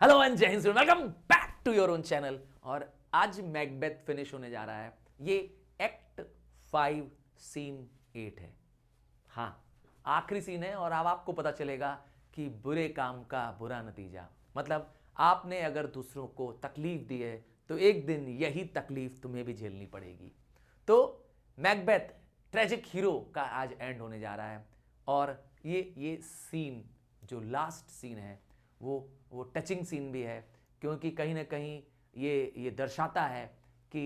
Hello and जय हिंद, welcome back to your own channel. और आज मैकबेथ फिनिश होने जा रहा है। ये एक्ट 5 सीन 8 है। हाँ, आखिरी सीन है और अब आपको पता चलेगा कि बुरे काम का बुरा नतीजा। मतलब आपने अगर दूसरों को तकलीफ दी है तो एक दिन यही तकलीफ तुम्हें भी झेलनी पड़ेगी। तो मैकबेथ ट्रेजिक हीरो का आज एंड होने जा रहा है। और ये सीन जो लास्ट सीन है वो टचिंग सीन भी है, क्योंकि कहीं ना कहीं ये दर्शाता है कि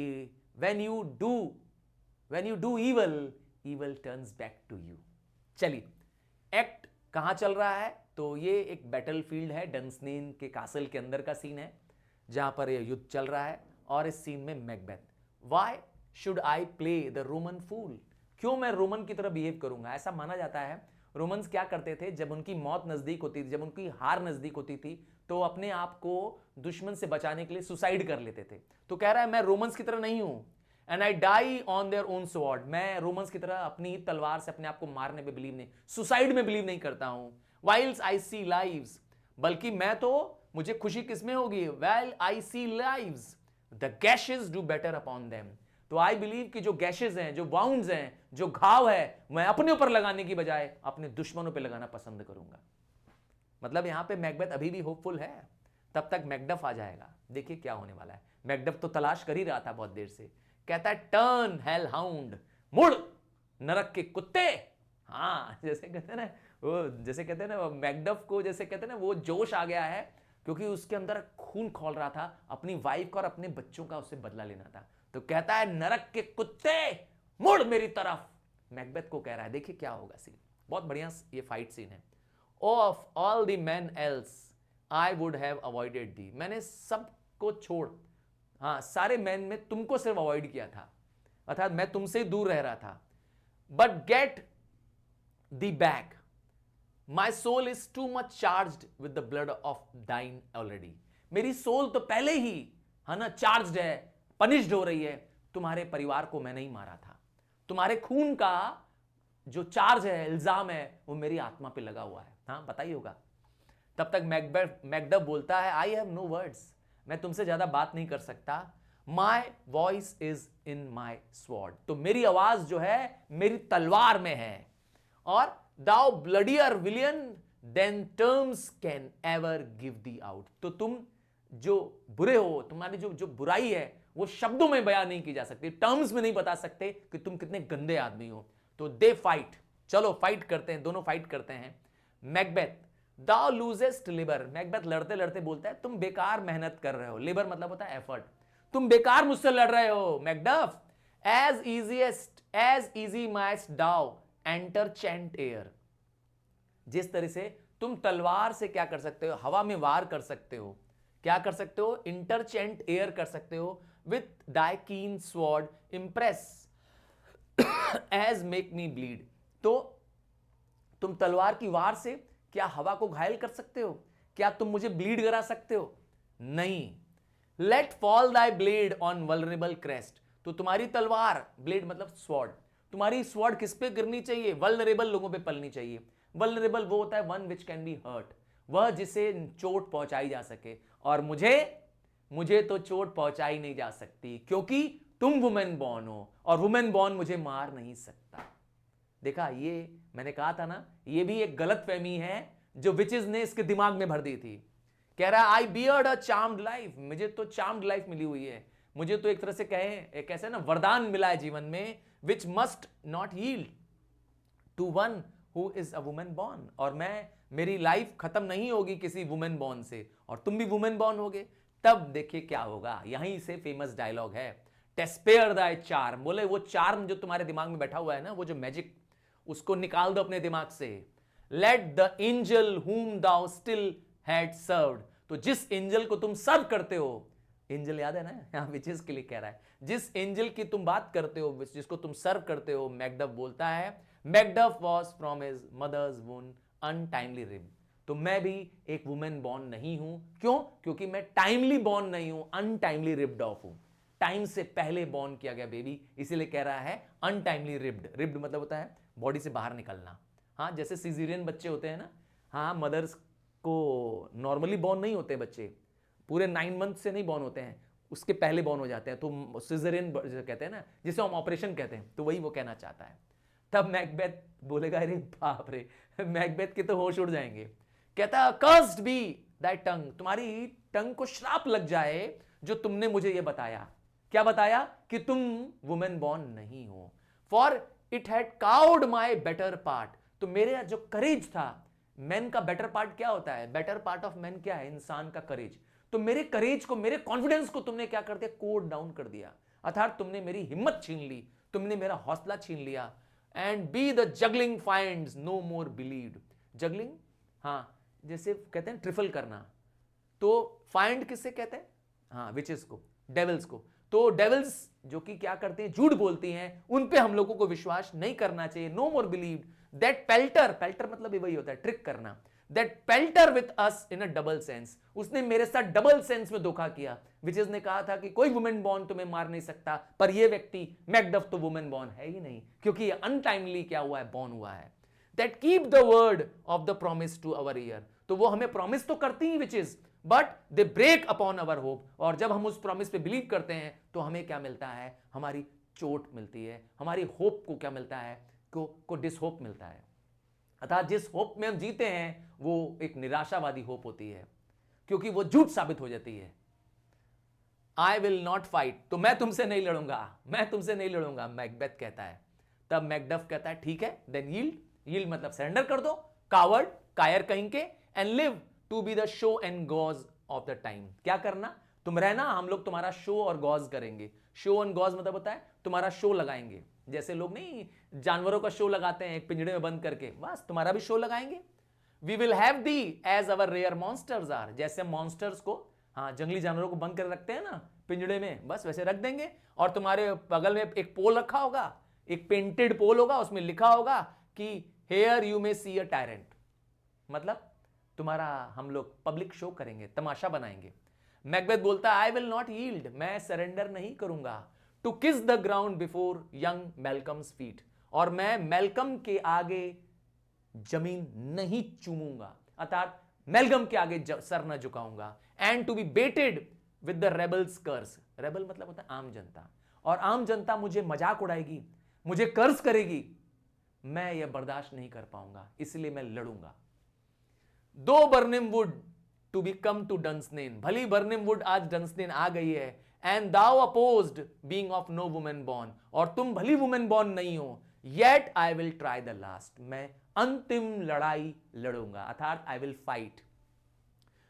when you do evil, evil turns back to you. चलिए, एक्ट कहां चल रहा है? तो ये एक बैटलफील्ड है, डंसनीन के कासल के अंदर का सीन है जहां पर ये युद्ध चल रहा है। और इस सीन में Macbeth, why should I play the Roman fool? क्यों मैं रोमन की तरह बिहेव करूंगा? ऐसा माना जाता है रोमन्स क्या करते थे, जब उनकी मौत नजदीक होती थी, जब उनकी हार नजदीक होती थी, तो अपने आप को दुश्मन से बचाने के लिए सुसाइड कर लेते थे। तो कह रहा है मैं रोमन्स की तरह नहीं हूं, and I die on their own sword. मैं रोमन्स की तरह अपनी तलवार से अपने आप को मारने में बिलीव नहीं, सुसाइड में बिलीव नहीं करता हूं। वाइल्स आई सी लाइव्स, बल्कि मैं तो, मुझे खुशी किसमें होगी? Well I see lives, the gashes do better upon them. तो आई बिलीव कि जो गैशेज हैं, जो वाउंड्स हैं, जो घाव है, मैं अपने ऊपर लगाने की बजाय अपने दुश्मनों पे लगाना पसंद करूंगा। मतलब यहां पे मैकबेथ अभी भी होपफुल है। तब तक मैकडफ आ जाएगा, देखिए क्या होने वाला है। मैकडफ तो तलाश कर ही रहा था बहुत देर से। कहता है टर्न हेल हाउंड, मुड़ नरक के कुत्ते। हाँ, जैसे कहते हैं ना, वो जैसे कहते हैं ना मैकडफ को, जैसे कहते हैं ना, वो जोश आ गया है क्योंकि उसके अंदर खून खौल रहा था, अपनी वाइफ का और अपने बच्चों का उससे बदला लेना था। तो कहता है नरक के कुत्ते मुड़ मेरी तरफ। मैकबेथ को कह रहा है, देखिए क्या होगा सीन। बहुत बढ़िया ये फाइट सीन है। Of all the men else I would have avoided thee. मैंने सबको छोड़, हाँ, सारे मैन में तुमको सिर्फ अवॉइड किया था, अर्थात मैं तुमसे दूर रह रहा था। But get the back, my soul is too much charged with the blood of thine already. मेरी सोल तो पहले ही है ना चार्ज्ड है, पनिश्ड हो रही है। तुम्हारे परिवार को मैं नहीं मारा था, तुम्हारे खून का जो चार्ज है, इल्जाम है, वो मेरी आत्मा पे लगा हुआ है। हाँ, बताइए होगा। तब तक मैकडफ बोलता है, आई हैव नो वर्ड्स, मैं तुमसे ज्यादा बात नहीं कर सकता। My voice is in my sword, तो मेरी आवाज जो है मेरी तलवार में है। और thou bloodier villain than terms can ever give thee out. तो तुम जो बुरे हो, तुम्हारी जो जो बुराई है वो शब्दों में बयान नहीं की जा सकती, टर्म्स में नहीं बता सकते कि तुम कितने गंदे आदमी हो। तो दे फाइट, चलो फाइट करते हैं, दोनों फाइट करते हैं। मैकबेथ, दाउ लूजेस्ट लिबर। मैकबेथ लड़ते लड़ते बोलता है तुम बेकार मेहनत कर रहे हो। लिबर मतलब होता है एफर्ट। तुम बेकार मुझसे लड़ रहे हो मैकडफ। एज इजी माइस्ट दाउ एंटर चैंट एयर। जिस तरह से तुम तलवार से क्या कर सकते हो, हवा में वार कर सकते हो, क्या कर सकते हो, इंटरचेंट एयर कर सकते हो with thy keen sword impress as make me bleed. तो तुम तलवार की वार से क्या हवा को घायल कर सकते हो? क्या तुम मुझे ब्लीड करा सकते हो? नहीं। Let fall thy blade on vulnerable crest. तो तुम्हारी तलवार, ब्लेड मतलब स्वॉर्ड, तुम्हारी स्वॉर्ड किस पे गिरनी चाहिए? वल्नरेबल लोगों पे पलनी चाहिए। वल्नरेबल वो होता है one which can be hurt, वह जिसे चोट पहुंचाई जा सके। और मुझे तो चोट पहुंचाई नहीं जा सकती क्योंकि तुम वुमेन बॉर्न हो, और वुमेन बॉर्न मुझे मार नहीं सकता। देखा, ये मैंने कहा था ना, ये भी एक गलत फहमी है जो विचेस ने इसके दिमाग में भर दी थी। कह रहा है आई बियर्ड अ चार्म्ड लाइफ, मुझे तो चार्म्ड लाइफ मिली हुई है, मुझे तो एक तरह से कहें, कैसे ना, वरदान मिला है जीवन में, which must not yield to one who is a women born. और मेरी लाइफ खत्म नहीं होगी किसी वुमेन बॉर्न से, और तुम भी वुमेन बॉर्न होगे। तब देखिए क्या होगा। यहीं से फेमस डायलॉग है, टेस्पेयर दाई चार्म। बोले वो चार्म जो तुम्हारे दिमाग में बैठा हुआ है ना, वो जो मैजिक, उसको निकाल दो अपने दिमाग से। लेट द एंजल हुम दाउ स्टिल हैड सर्व्ड। तो जिस एंजल को तुम सर्व करते हो, एंजल याद है ना, यहां विचेस के लिए कह रहा है, जिस एंजल की तुम बात करते हो, जिसको तुम सर्व करते हो, मैकडफ बोलता है, Macduff was from his mother's womb untimely ripped. तो मैं भी एक वुमेन बॉर्न नहीं हूं। क्यों? क्योंकि मैं टाइमली बॉर्न नहीं हूं, अनटाइमली रिब्ड ऑफ हूं। टाइम से पहले बॉर्न किया गया बेबी, इसीलिए कह रहा है अनटाइमली रिब्ड। रिब्ड मतलब होता है बॉडी से बाहर निकलना। हाँ, जैसे सीजेरियन बच्चे होते हैं ना, हाँ, मदर्स को नॉर्मली बॉर्न नहीं होते बच्चे, पूरे 9 मंथ से नहीं बॉर्न होते हैं, उसके पहले बॉर्न हो जाते हैं, तो सिजरियन कहते हैं ना, जिसे हम ऑपरेशन कहते हैं, तो वही वो कहना चाहता है। तब मैकबेथ बोलेगा अरे बाप रे, मैकबेथ के तो होश उड़ जाएंगे। कहता कर्स्ड बी दैट टंग, तुम्हारी टंग को श्राप लग जाए जो तुमने मुझे ये बताया। क्या बताया? कि तुम वुमेन बॉर्न नहीं हो। For it had cowed my better part, तो मेरे जो करेज था, मैन का बेटर पार्ट क्या होता है? बेटर पार्ट ऑफ मैन क्या है? इंसान का करेज। तो मेरे करेज को, मेरे कॉन्फिडेंस को तुमने क्या कर दिया? कोड डाउन कर दिया, अर्थात तुमने मेरी हिम्मत छीन ली, तुमने मेरा हौसला छीन लिया। And be the juggling fiends no more believed. Juggling, हाँ, जैसे कहते हैं ट्रिफल करना, तो फाइंड किससे कहते हैं? हाँ, विचेस को, डेविल्स को। तो डेविल्स जो कि क्या करते हैं? झूठ बोलती हैं, उन पे हम लोगों को विश्वास नहीं करना चाहिए। No more believed that palter, palter मतलब वही होता है ट्रिक करना, that palter with us in a double sense, उसने मेरे साथ डबल सेंस में धोखा किया। विचेस ने कहा था कि कोई वुमेन बॉर्न तुम्हें मार नहीं सकता, पर ये व्यक्ति मैकडफ तो वुमेन बॉर्न है ही नहीं, क्योंकि ये अनटाइमली क्या हुआ है? बॉर्न हुआ है। That keep the word of the promise to our year, तो वो हमें प्रॉमिस तो करती ही which is, but they break upon our hope, और जब हम उस प्रॉमिस पे बिलीव करते हैं तो हमें क्या मिलता है? हमारी चोट मिलती है, हमारी होप को क्या मिलता है? को डिसहोप मिलता है। अर्थात जिस होप में हम जीते हैं वो एक निराशावादी होप होती है, क्योंकि वो झूठ साबित हो जाती है। आई विल नॉट फाइट, तो मैं तुमसे नहीं लड़ूंगा, मैं तुमसे नहीं लड़ूंगा, मैकबेथ कहता है। तब मैकडफ कहता है ठीक है, देन यील्ड, यील्ड मतलब सरेंडर कर दो, कावर्ड, कायर कहीं के, and live to be the show and gaze of the time. क्या करना? तुम रहना, हम लोग तुम्हारा शो और गॉज करेंगे। शो एंड गॉज मतलब होता है तुम्हारा शो लगाएंगे, जैसे लोग नहीं जानवरों का शो लगाते हैं एक पिंजड़े में बंद करके, बस तुम्हारा भी शो लगाएंगे। We will have thee as our rare monsters are, जैसे मॉन्स्टर्स को, हाँ, जंगली जानवरों को बंद कर रखते हैं ना पिंजड़े में, बस वैसे रख देंगे। और तुम्हारे बगल में एक पोल रखा होगा, एक पेंटेड पोल होगा, उसमें लिखा होगा कि here you may see a tyrant, मतलब तुम्हारा हम लोग पब्लिक शो करेंगे, तमाशा बनाएंगे। मैकबेथ बोलता है आई विल नॉट यील्ड, मैं सरेंडर नहीं करूंगा, टू किस the ground before young मेलकम्स feet, और मैं मेलकम के आगे जमीन नहीं चूमूंगा, अर्थात मेलकम के आगे सर न झुकाऊंगा। And to be baited with the rabble's curse, rabble मतलब होता है आम जनता, और आम जनता मुझे मजाक उड़ाएगी, मुझे कर्ज करेगी, मैं यह बर्दाश्त नहीं कर पाऊंगा, इसलिए मैं लड़ूंगा। Though Birnam wood to be come to Dunsinane, भली बर्निम वुड आज डंसनेन आ गई है, and thou opposed being of no woman born, और तुम भली वुमेन बॉर्न नहीं हो, yet I will try the last, मैं अंतिम लड़ाई लड़ूंगा, अर्थात I will fight.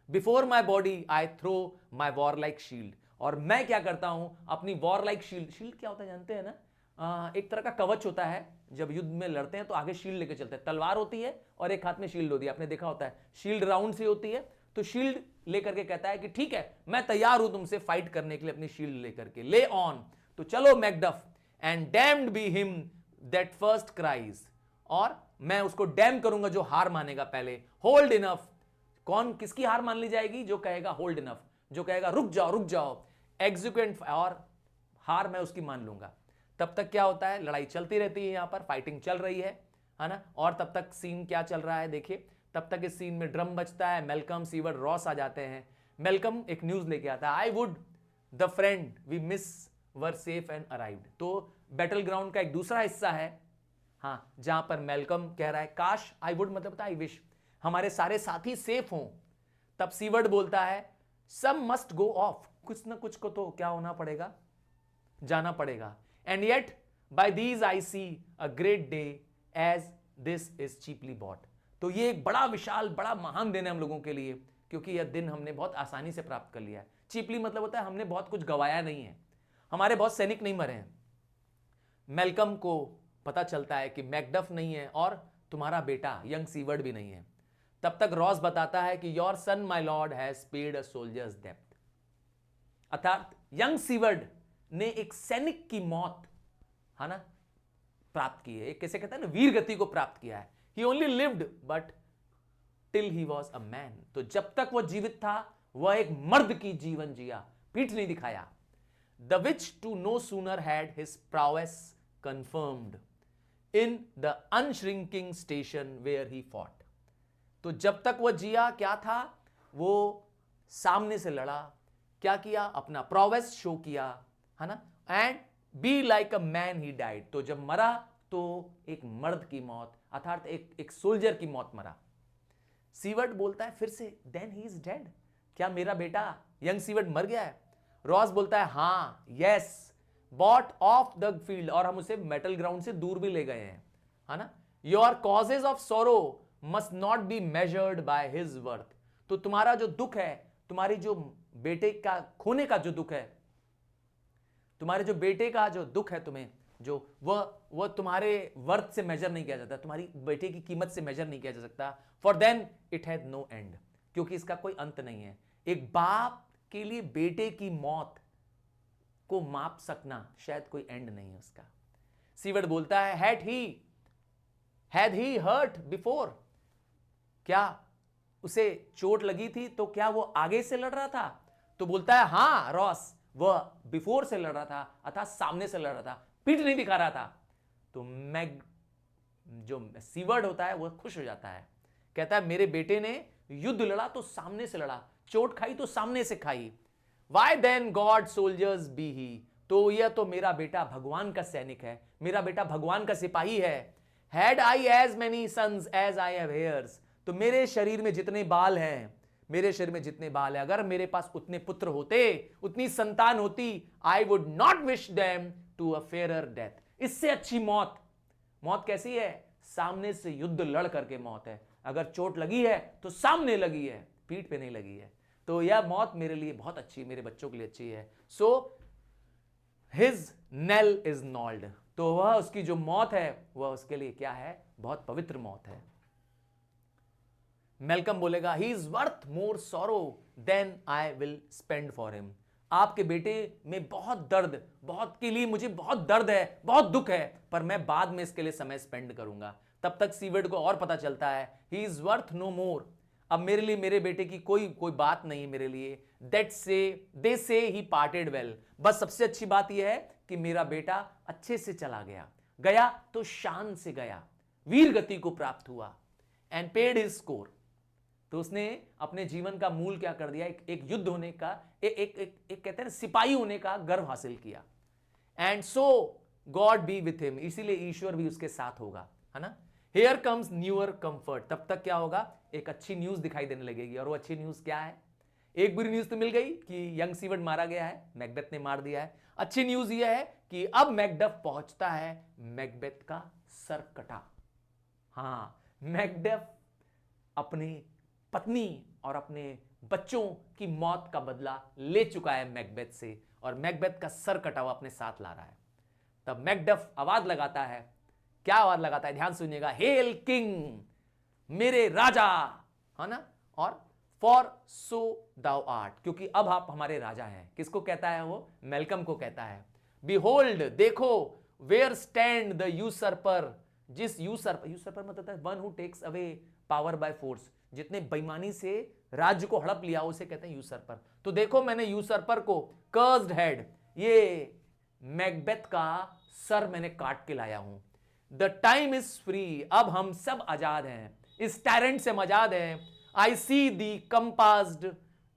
Before my body I throw my warlike shield, और मैं क्या करता हूं? अपनी वॉर लाइक शील्ड, शील्ड क्या होता है जानते हैं ना? एक तरह का कवच होता है, जब युद्ध में लड़ते हैं तो आगे शील्ड लेके चलते हैं, तलवार होती है और एक हाथ में शील्ड होती है, आपने देखा होता है, शील्ड राउंड सी होती है, तो शील्ड लेकर के कहता है कि ठीक है, मैं तैयार हूं तुमसे फाइट करने के लिए, अपनी शील्ड लेकर के, ले ऑन, तो चलो Macduff, and damned be him that first cries, और मैं उसको डैम करूंगा जो हार मानेगा पहले। होल्ड इनफ, कौन, किसकी हार मान ली जाएगी? जो कहेगा होल्ड इनफ, जो कहेगा रुक जाओ रुक जाओ, एग्जीक्यूट, और हार मैं उसकी मान लूंगा। तब तक क्या होता है? लड़ाई चलती रहती है, यहां पर फाइटिंग चल रही है ना। और तब तक सीन क्या चल रहा है देखिए, तब तक इस सीन में ड्रम बजता है, मेलकम, सीवर्ड, रॉस आ जाते हैं। मेलकम एक न्यूज लेके आता है, I would the friend we miss were safe and arrived, तो बैटल ग्राउंड का एक दूसरा हिस्सा है, हाँ, जहां पर मेलकम कह रहा है काश, आई वुड मतलब था आई विश, हमारे सारे साथी सेफ हों। तब सीवर्ड बोलता है सम मस्ट गो ऑफ, कुछ ना कुछ को तो क्या होना पड़ेगा, जाना पड़ेगा। And yet by these I see a great day as this is cheaply bought, तो ये एक बड़ा विशाल, बड़ा महान दिन है हम लोगों के लिए, क्योंकि यह दिन हमने बहुत आसानी से प्राप्त कर लिया है। चीपली मतलब होता है हमने बहुत कुछ गवाया नहीं है, हमारे बहुत सैनिक नहीं मरे हैं। मेलकम को पता चलता है कि मैकडफ नहीं है और तुम्हारा बेटा यंग सीवर्ड भी नहीं है। तब तक रॉस बताता है कि your son my Lord has paid a soldiers depth, अर्थात यंग सीवर्ड ने एक सैनिक की मौत, है ना, प्राप्त की है, एक कैसे कहता है ना, वीर गति को प्राप्त किया है। He only lived but till he was a man, तो जब तक वह जीवित था वह एक मर्द की जीवन जिया, पीठ नहीं दिखाया। The which to no sooner had his prowess confirmed in the unshrinking station where he fought, तो जब तक वो जिया क्या था, वो सामने से लड़ा, क्या किया, अपना प्रोवेस शो किया, है ना, and be like a man he died. तो जब मरा तो एक मर्द की मौत, अर्थात एक सोल्जर की मौत मरा। सीवर्ड बोलता है फिर से, देन ही इज डेड, क्या मेरा बेटा यंग सीवर्ड मर गया है? रॉस बोलता है हाँ, yes, bought off the field, और हम उसे मेटल ग्राउंड से दूर भी ले गए हैं, है ना। योर कॉजेज ऑफ सोरो must not be measured by his worth. तो तुम्हारा जो दुख है, तुम्हारी जो बेटे का खोने का जो दुख है, तुम्हारे जो बेटे का जो दुख है तुम्हें, जो वह तुम्हारे वर्थ से मेजर नहीं किया जाता, तुम्हारी बेटे की कीमत से मेजर नहीं किया जा सकता। For then it has no end, क्योंकि इसका कोई अंत नहीं है। एक बाप के लिए बेटे की मौत को माप सकना शायद कोई एंड नहीं है उसका। सीवर्ड बोलता है हैड ही हर्ट बिफोर, क्या उसे चोट लगी थी तो क्या वो आगे से लड़ रहा था? तो बोलता है हां रॉस, वह बिफोर से लड़ रहा था, अर्थात सामने से लड़ रहा था, पीठ नहीं दिखा रहा था। तो मैग जो सीवर्ड होता है वह खुश हो जाता है, कहता है मेरे बेटे ने युद्ध लड़ा तो सामने से लड़ा, चोट खाई तो सामने से खाई। Why then God soldiers be he, तो यह तो मेरा बेटा भगवान का सैनिक है, मेरा बेटा भगवान का सिपाही है। Had I as many sons as I have hairs, तो मेरे शरीर में जितने बाल हैं, मेरे शरीर में जितने बाल हैं, अगर मेरे पास उतने पुत्र होते, उतनी संतान होती, I would not wish them to a fairer death. इससे अच्छी मौत, मौत कैसी है? सामने से युद्ध लड़ करके मौत है। अगर चोट लगी है तो सामने लगी है, पीठ पे नहीं लगी है। तो यह मौत मेरे लिए बहुत अच्छी, मेरे बच्चों के लिए अच्छी है। सो हिज नेल इज नॉल्ड, तो वह उसकी जो मौत है वह उसके लिए क्या है? बहुत पवित्र मौत है। मेलकम बोलेगा he is worth more sorrow than I will spend for him. आपके बेटे में बहुत दर्द, बहुत के लिए मुझे बहुत दर्द है, बहुत दुख है, पर मैं बाद में इसके लिए समय स्पेंड करूंगा। तब तक सीवर्ड को और पता चलता है ही इज वर्थ नो मोर, अब मेरे लिए मेरे बेटे की कोई बात नहीं है मेरे लिए। दैट से दे से ही पार्टेड वेल, बस सबसे अच्छी बात यह है कि मेरा बेटा अच्छे से चला गया, गया तो शान से गया, वीर गति को प्राप्त हुआ। एंड पेड हिज स्कोर, तो उसने अपने जीवन का मूल क्या कर दिया? एक युद्ध होने का, एक कहते हैं सिपाही होने का गर्व हासिल किया। And so God B with him, इसीलिए ईश्वर भी उसके साथ होगा, है ना। हियर कम्स न्यूअर कंफर्ट, तब तक क्या होगा? एक अच्छी न्यूज दिखाई देने लगेगी। और वो अच्छी न्यूज क्या है? एक बुरी न्यूज तो मिल गई कि यंग सीवर्ड मारा गया है, मैकबेथ ने मार दिया है। अच्छी न्यूज यह है कि अब मैकडफ पहुंचता है, मैकबेथ का सर कटा। हां, मैकडफ अपनी पत्नी और अपने बच्चों की मौत का बदला ले चुका है मैकबेथ से, और मैकबेथ का सर कटा हुआ अपने साथ ला रहा है। तब मैकडफ आवाज लगाता है, क्या आवाज लगाता है? ध्यान सुनिएगा, हेल किंग, मेरे राजा, है ना, और फॉर सो दाउ आर्ट, क्योंकि अब आप हमारे राजा हैं। किसको कहता है वो? मेलकम को कहता है। बिहोल्ड, देखो, वेयर स्टैंड द यूसर्पर, जिस यूसर्पर मतलब है one who takes away power by force, जितने बेईमानी से राज्य को हड़प लिया उसे कहते हैं यूसर्पर। तो देखो मैंने यूसर्पर को, कर्स्ड हेड, ये मैकबेथ का सर मैंने काट के लाया हूं। द टाइम इज फ्री, अब हम सब आजाद हैं, इस टायरेंट से हम आजाद हैं। आई सी दी कंपास्ड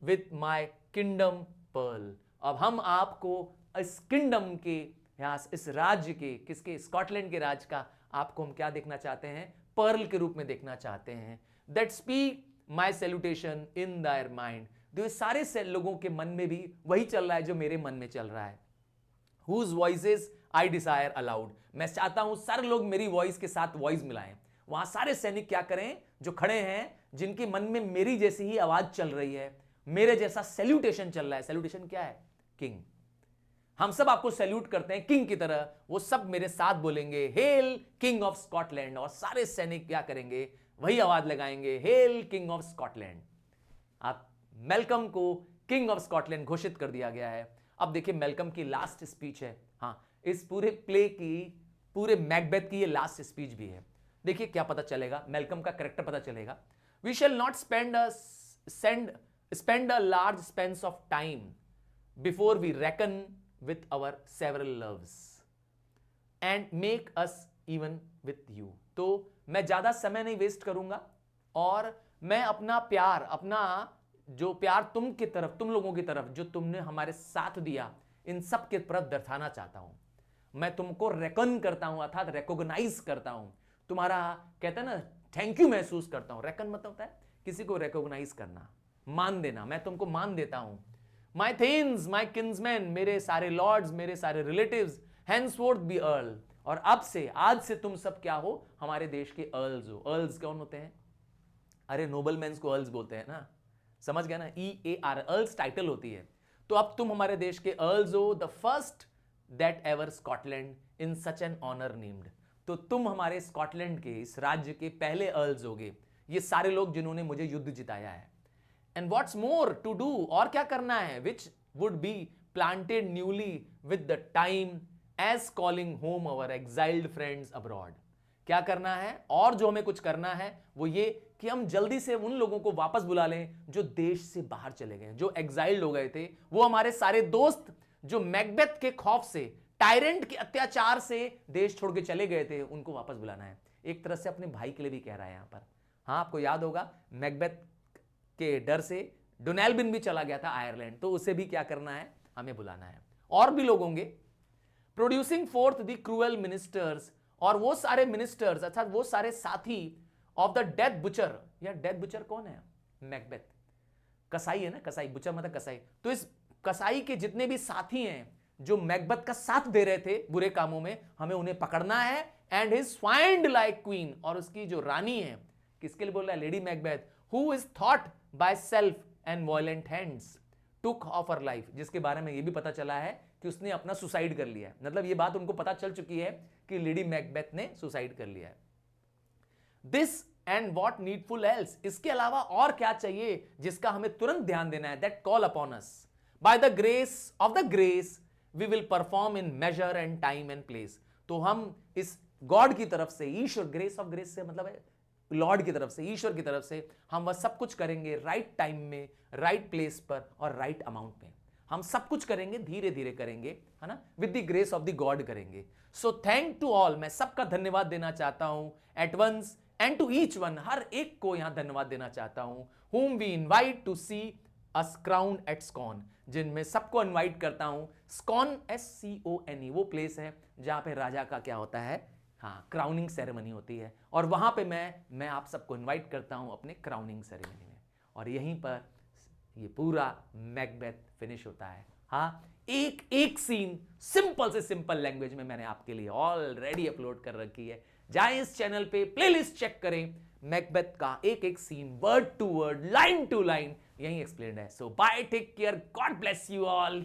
विथ माई किंगडम पर्ल, अब हम आपको इस किंगडम के, इस राज्य के, किसके? स्कॉटलैंड के राज्य का आपको हम क्या देखना चाहते हैं? पर्ल के रूप में देखना चाहते हैं। That speak my salutation in their mind, जो सारे लोगों के मन में भी वही चल रहा है जो मेरे मन में चल रहा है। Whose voices I desire aloud, मैं चाहता हूं सारे लोग मेरी वॉइस के साथ वॉइस मिलाएं। वहां सारे सैनिक क्या करें? जो खड़े हैं, जिनके मन में मेरी जैसी ही आवाज चल रही है, मेरे जैसा सैल्यूटेशन चल रहा है। सैल्यूटेशन क्या है? किंग। हम सब आपको सैल्यूट करते हैं किंग की तरह, वो सब मेरे साथ बोलेंगे हेल किंग ऑफ स्कॉटलैंड, और सारे सैनिक क्या करेंगे? वही आवाज लगाएंगे, हेल किंग ऑफ स्कॉटलैंड। आप मेलकम को किंग ऑफ स्कॉटलैंड घोषित कर दिया गया है। अब देखिए मेलकम की लास्ट स्पीच है, हाँ, इस पूरे प्ले की, पूरे मैकबेथ की ये लास्ट स्पीच भी है। देखिए क्या पता चलेगा, मेलकम का कैरेक्टर पता चलेगा। We shall not spend a large expense of time before we reckon with our several loves and make us even with you, तो मैं ज्यादा समय नहीं वेस्ट करूंगा, और मैं अपना प्यार, अपना जो प्यार तुम की तरफ, तुम लोगों की तरफ जो तुमने हमारे साथ दिया, इन सब के तरफ दर्शाना चाहता हूं। मैं तुमको रेकन करता हूं, अर्थात रिकॉग्नाइज करता हूं, तुम्हारा कहते हैं ना थैंक यू महसूस करता हूं। रेकन मतलब होता है किसी को रिकॉग्नाइज करना, मान देना, मैं तुमको मान देता हूं। माई थेन्स, माई किन्समैन, मेरे सारे लॉर्ड्स, मेरे सारे रिलेटिव्स, हैंसफोर्थ बी अर्ल, और अब से, आज से तुम सब क्या हो, हमारे देश के अर्ल्स हो। अर्ल्स कौन होते हैं? अरे नोबलमैन्स को अर्ल्स बोलते हैं ना, समझ गया ना, EAR, अर्ल्स टाइटल होती है। तो अब तुम हमारे देश के अर्ल्स हो, the first that ever Scotland in such an honour named. तो तुम हमारे स्कॉटलैंड के, इस राज्य के पहले अर्ल्स होगे, ये सारे लोग जिन्होंने मुझे युद्ध जिताया है। And what's more to do, और क्या करना है, which would be planted newly with the time as calling home our exiled friends abroad. क्या करना है, और जो हमें कुछ करना है वो ये कि हम जल्दी से उन लोगों को वापस बुला लें जो देश से बाहर चले गए, जो एग्जाइल्ड हो गए थे, वो हमारे सारे दोस्त जो मैकबेथ के खौफ से, टायरेंट के अत्याचार से देश छोड़ के चले गए थे, उनको वापस बुलाना है। एक तरह से अपने भाई के लिए भी कह रहा है यहां पर। हाँ, आपको याद होगा मैकबेथ के डर से डोनेल्बिन भी चला गया था आयरलैंड, तो उसे भी क्या करना है, हमें बुलाना है। और भी लोग होंगे, producing fourth the cruel ministers, और वो सारे मिनिस्टर्स अर्थात वो सारे साथी ऑफ द डेथ बुचर। या डेथ बुचर कौन है? मैकबेथ, कसाई है ना, कसाई, बुचर मतलब कसाई। तो इस कसाई के जितने भी साथी हैं जो मैकबेथ का साथ दे रहे थे बुरे कामों में, हमें उन्हें पकड़ना है। And his find like queen, और उसकी जो रानी है, किसके लिए बोल रहा है, lady Macbeth, who is thought by self and violent hands took of her life, जिसके बारे में यह भी पता चला है कि उसने अपना सुसाइड कर लिया है। मतलब यह बात उनको पता चल चुकी है कि लेडी मैकबेथ ने सुसाइड कर लिया है। This and what needful else, इसके अलावा और क्या चाहिए जिसका हमें तुरंत ध्यान देना है। That call upon us by the grace of the grace we will perform in measure and time and place. तो हम इस गॉड की तरफ से, ईश्वर, ग्रेस ऑफ ग्रेस से मतलब है लॉर्ड की तरफ से, ईश्वर की तरफ से, हम वह सब कुछ करेंगे राइट टाइम में, राइट प्लेस पर और राइट अमाउंट में। हम सब कुछ करेंगे, धीरे धीरे करेंगे, है ना, with the grace of the God करेंगे। सो थैंक टू ऑल, मैं सबका धन्यवाद देना चाहता हूं, at once and to each one, हर एक को यहां धन्यवाद देना चाहता हूं, whom we invite to see us crowned at SCON, जिनमें सबको इनवाइट करता हूं। SCON, SCONE, वो प्लेस है जहां पे राजा का क्या होता है, हाँ, क्राउनिंग सेरेमनी होती है, और वहां पे मैं आप सबको इनवाइट करता हूं अपने क्राउनिंग सेरेमनी में। और यहीं पर ये पूरा मैकबेथ फिनिश होता है। हाँ, एक एक सीन सिंपल से सिंपल लैंग्वेज में मैंने आपके लिए ऑलरेडी अपलोड कर रखी है। जाएं इस चैनल पे, प्लेलिस्ट चेक करें, मैकबेथ का एक एक scene word to word, line to line यहीं एक्सप्लेन्ड है। So bye, take care, God bless you all.